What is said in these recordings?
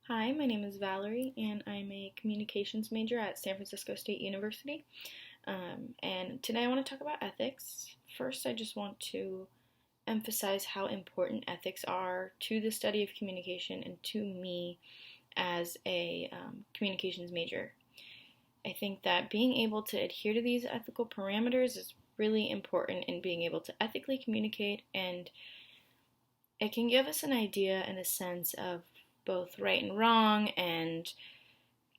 Hi, my name is Valerie, and I'm a communications major at San Francisco State University. And today I want to talk about ethics. First, I just want to emphasize how important ethics are to the study of communication and to me as a communications major. I think that being able to adhere to these ethical parameters is really important in being able to ethically communicate, and it can give us an idea and a sense of both right and wrong, and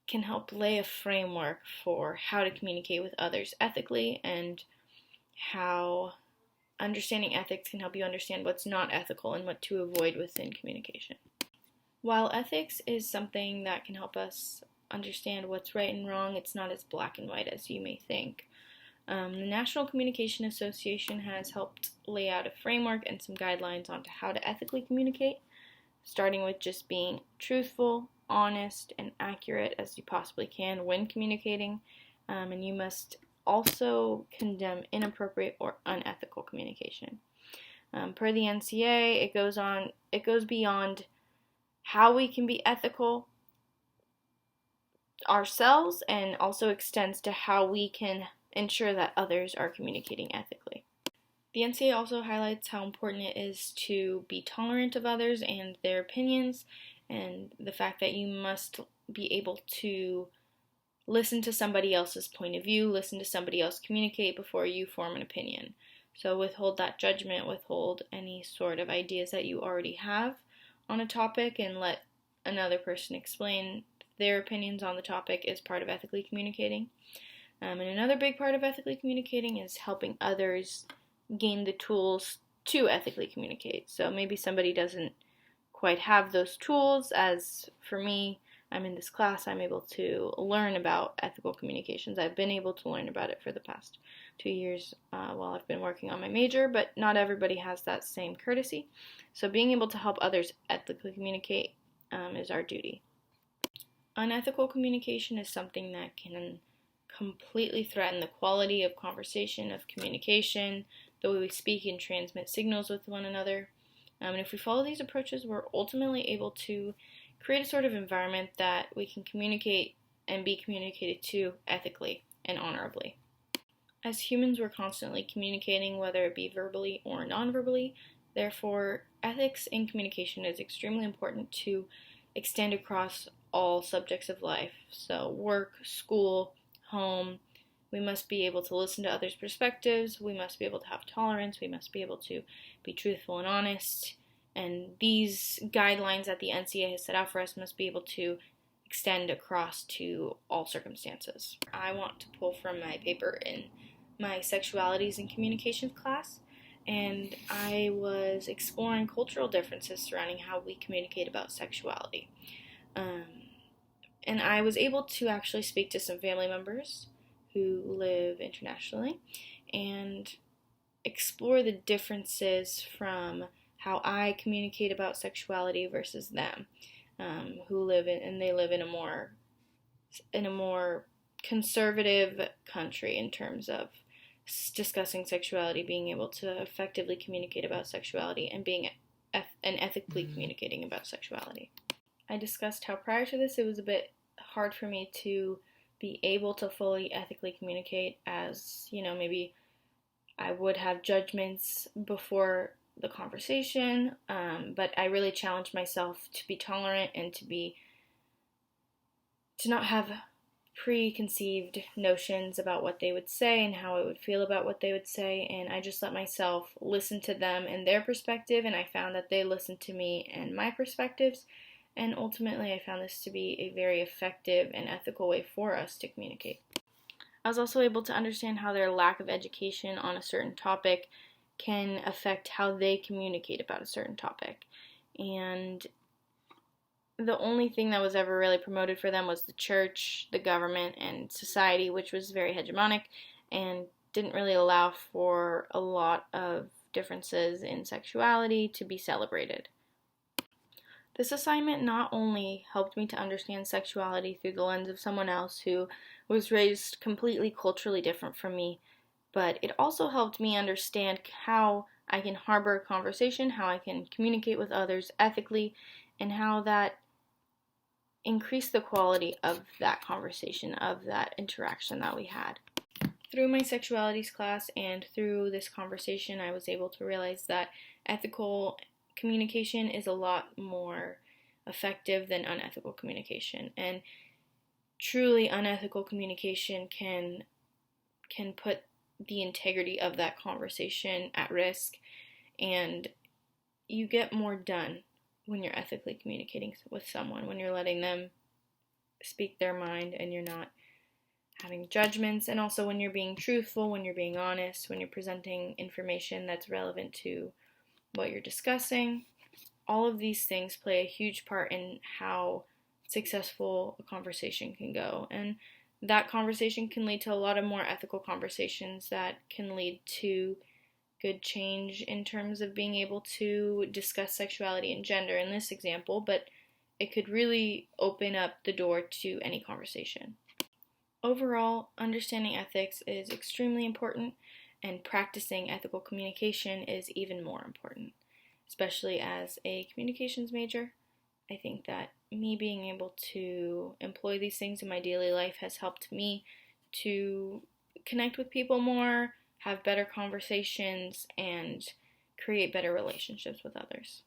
can help lay a framework for how to communicate with others ethically, and how understanding ethics can help you understand what's not ethical and what to avoid within communication. While ethics is something that can help us understand what's right and wrong, it's not as black and white as you may think. The National Communication Association has helped lay out a framework and some guidelines on how to ethically communicate, starting with just being truthful, honest, and accurate as you possibly can when communicating, and you must also condemn inappropriate or unethical communication. Per the NCA, it goes beyond how we can be ethical ourselves, and also extends to how we can ensure that others are communicating ethically. The NCA also highlights how important it is to be tolerant of others and their opinions, and the fact that you must be able to listen to somebody else's point of view, listen to somebody else communicate before you form an opinion. So withhold that judgment, withhold any sort of ideas that you already have on a topic, and let another person explain their opinions on the topic is part of ethically communicating. And another big part of ethically communicating is helping others gain the tools to ethically communicate. So maybe somebody doesn't quite have those tools. As for me, I'm in this class, I'm able to learn about ethical communications. I've been able to learn about it for the past 2 years while I've been working on my major, but not everybody has that same courtesy. So being able to help others ethically communicate is our duty. Unethical communication is something that can completely threaten the quality of conversation, of communication, the way we speak and transmit signals with one another. And if we follow these approaches, we're ultimately able to create a sort of environment that we can communicate and be communicated to ethically and honorably. As humans, we're constantly communicating, whether it be verbally or non-verbally. Therefore, ethics in communication is extremely important to extend across all subjects of life. So work, school, home. We must be able to listen to others' perspectives. We must be able to have tolerance. We must be able to be truthful and honest. And these guidelines that the NCA has set out for us must be able to extend across to all circumstances. I want to pull from my paper in my sexualities and communications class, and I was exploring cultural differences surrounding how we communicate about sexuality. And I was able to actually speak to some family members who live internationally and explore the differences from how I communicate about sexuality versus them, who live in a more conservative country in terms of discussing sexuality, being able to effectively communicate about sexuality, and ethically communicating about sexuality. I discussed how prior to this it was a bit hard for me to be able to fully ethically communicate, as, maybe I would have judgments before the conversation, but I really challenged myself to be tolerant and to not have preconceived notions about what they would say and how I would feel about what they would say, and I just let myself listen to them and their perspective, and I found that they listened to me and my perspectives. And ultimately, I found this to be a very effective and ethical way for us to communicate. I was also able to understand how their lack of education on a certain topic can affect how they communicate about a certain topic. And the only thing that was ever really promoted for them was the church, the government, and society, which was very hegemonic and didn't really allow for a lot of differences in sexuality to be celebrated. This assignment not only helped me to understand sexuality through the lens of someone else who was raised completely culturally different from me, but it also helped me understand how I can harbor a conversation, how I can communicate with others ethically, and how that increase the quality of that conversation, of that interaction that we had. Through my sexualities class and through this conversation, I was able to realize that ethical communication is a lot more effective than unethical communication. And truly unethical communication can put the integrity of that conversation at risk, and you get more done when you're ethically communicating with someone, when you're letting them speak their mind and you're not having judgments, and also when you're being truthful, when you're being honest, when you're presenting information that's relevant to what you're discussing. All of these things play a huge part in how successful a conversation can go, and that conversation can lead to a lot of more ethical conversations that can lead to good change in terms of being able to discuss sexuality and gender in this example, but it could really open up the door to any conversation. Overall, understanding ethics is extremely important, and practicing ethical communication is even more important, especially as a communications major. I think that me being able to employ these things in my daily life has helped me to connect with people more, have better conversations, and create better relationships with others.